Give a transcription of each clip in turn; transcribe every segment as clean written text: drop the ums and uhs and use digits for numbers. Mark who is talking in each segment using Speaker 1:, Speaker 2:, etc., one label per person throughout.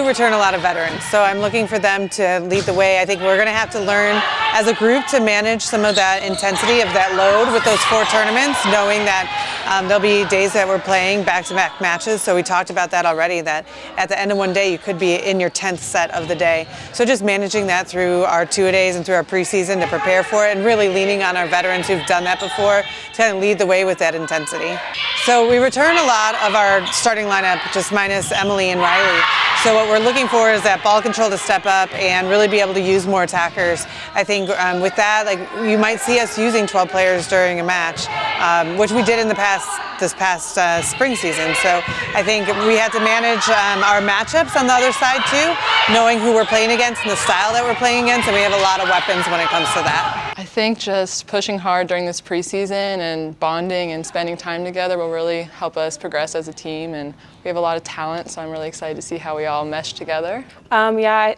Speaker 1: do return a lot of veterans, so I'm looking for them to lead the way. I think we're going to have to learn as a group to manage some of that intensity of that load with those 4 tournaments, knowing that there'll be days that we're playing back-to-back matches. So we talked about that already, that at the end of one day you could be in your 10th set of the day. So just managing that through our 2-a-days and through our preseason to prepare for it, and really leaning on our veterans who've done that before to kind of lead the way with that intensity. So we return a lot of our starting lineup, just minus Emily and Riley. So what we're looking for is that ball control to step up and really be able to use more attackers. I think with that, like, you might see us using 12 players during a match, which we did in this past spring season. So I think we had to manage our matchups on the other side too, knowing who we're playing against and the style that we're playing against, and we have a lot of weapons when it comes to that.
Speaker 2: I think just pushing hard during this preseason and bonding and spending time together will really help us progress as a team, and we have a lot of talent, so I'm really excited to see how we all mesh together.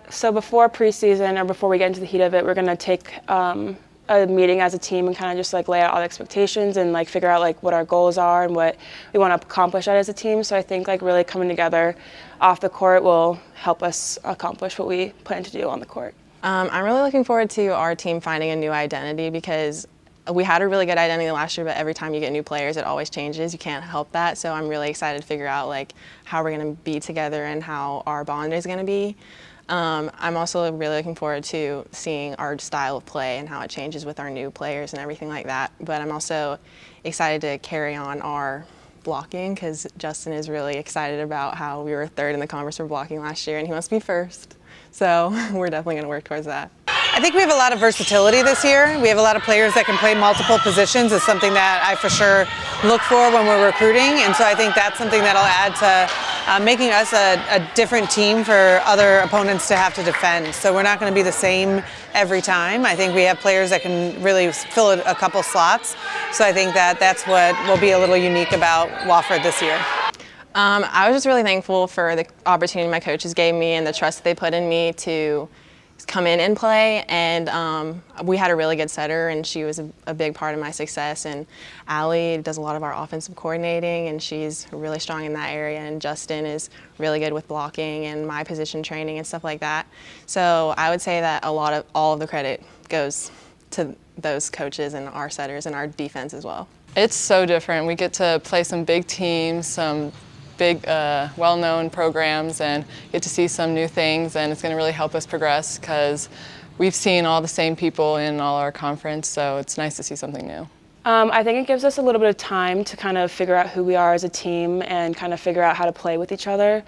Speaker 3: So before preseason, or before we get into the heat of it, we're going to take a meeting as a team and kind of just like lay out all the expectations and like figure out like what our goals are and what we want to accomplish as a team. So I think like really coming together off the court will help us accomplish what we plan to do on the court.
Speaker 4: I'm really looking forward to our team finding a new identity, because we had a really good identity last year, but every time you get new players, it always changes. You can't help that. So I'm really excited to figure out like how we're going to be together and how our bond is going to be. I'm also really looking forward to seeing our style of play and how it changes with our new players and everything like that. But I'm also excited to carry on our blocking, because Justin is really excited about how we were 3rd in the conference for blocking last year, and he wants to be 1st. So we're definitely going to work towards that.
Speaker 1: I think we have a lot of versatility this year. We have a lot of players that can play multiple positions. It's something that I for sure look for when we're recruiting, and so I think that's something that'll add to making us a different team for other opponents to have to defend. So we're not going to be the same every time. I think we have players that can really fill a couple slots. So I think that that's what will be a little unique about Wofford this year.
Speaker 4: I was just really thankful for the opportunity my coaches gave me and the trust that they put in me to come in and play, and we had a really good setter, and she was a big part of my success. And Allie does a lot of our offensive coordinating, and she's really strong in that area, and Justin is really good with blocking and my position training and stuff like that. So I would say that all of the credit goes to those coaches and our setters and our defense as well.
Speaker 2: It's so different. We get to play some big teams, some big well-known programs, and get to see some new things, and it's going to really help us progress because we've seen all the same people in all our conference, so it's nice to see something new.
Speaker 3: I think it gives us a little bit of time to kind of figure out who we are as a team and kind of figure out how to play with each other.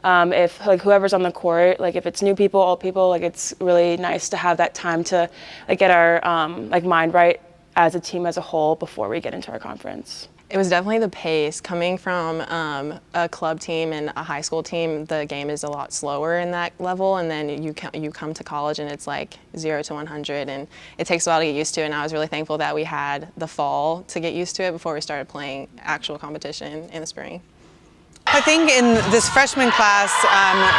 Speaker 3: If like whoever's on the court, like if it's new people, old people, like it's really nice to have that time to like get our like mind right as a team as a whole before we get into our conference.
Speaker 4: It was definitely the pace. Coming from a club team and a high school team, the game is a lot slower in that level, and then you come to college and it's like 0 to 100, and it takes a while to get used to it. And I was really thankful that we had the fall to get used to it before we started playing actual competition in the spring.
Speaker 1: I think in this freshman class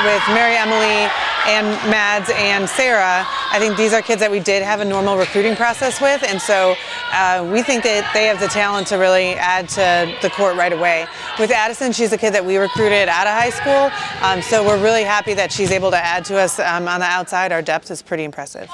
Speaker 1: with Mary Emily and Mads and Sarah, I think these are kids that we did have a normal recruiting process with, and so we think that they have the talent to really add to the court right away. With Addison, she's a kid that we recruited out of high school, so we're really happy that she's able to add to us on the outside. Our depth is pretty impressive.